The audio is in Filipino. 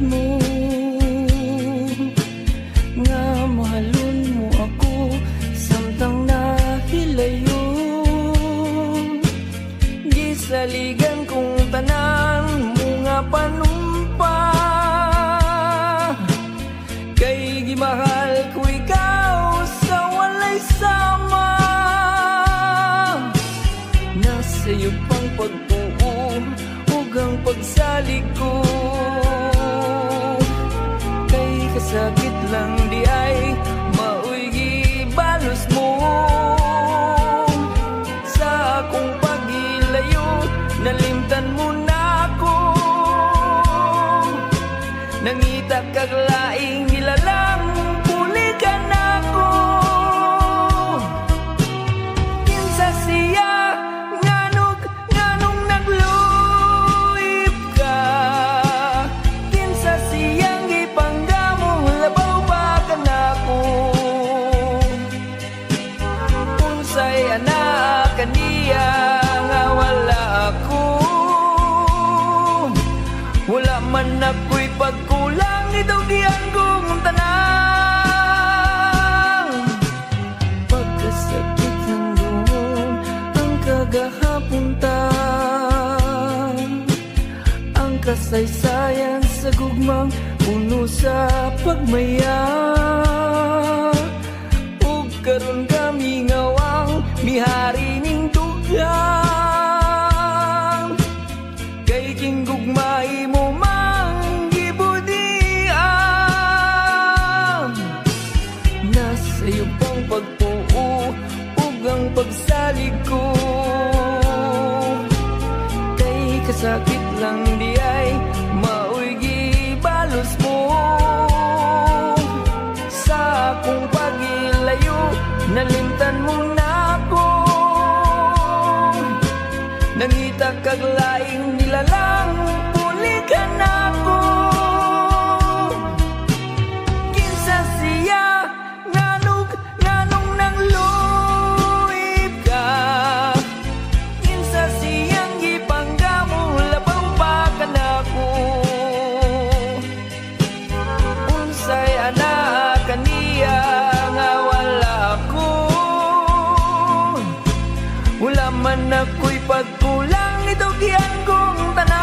mo nga mahalon mo ako samtang nahilayo. Gisaligan kong tanan mo nga panumpa, kay gimahal ko ikaw sa walay sama. Nasa'yo pang pagtuo ug ang pagsalig ko, sakit lang di ay maoy gibalos mo. Sa akong pagilayo nalimtan mo na ako, nangita kag laing nilalang pulikan ako. Kinsa siya nganong nagluib ka, kinsa siyang unsay anak kaniya nga wala ako. Wala man ako'y pagkulang, itugyan kong tanang. Pagkasakit hanggang ang kagahapon ta, ang kasaysayan sa gugmang puno sa pagmaya. Ug karon kami ngawang mihari ning dugang, kay kinggugmay mo mang gibudian. Nasa'yo pang pagtuo ug ang pagsalig ko, kay kasakit lang di ay maoy gibalos mo. Sa akong pagilayo nalimtan mo na ako, nangita kag laing nilalang pulikan ako. Kinsa siya nganong nangluib ka, kinsa siyang gipanggamo labaw pa kanako. Unsay anak kaniya nga wala ako. Wala man ako'y pagkulang, itugyan kong tanan.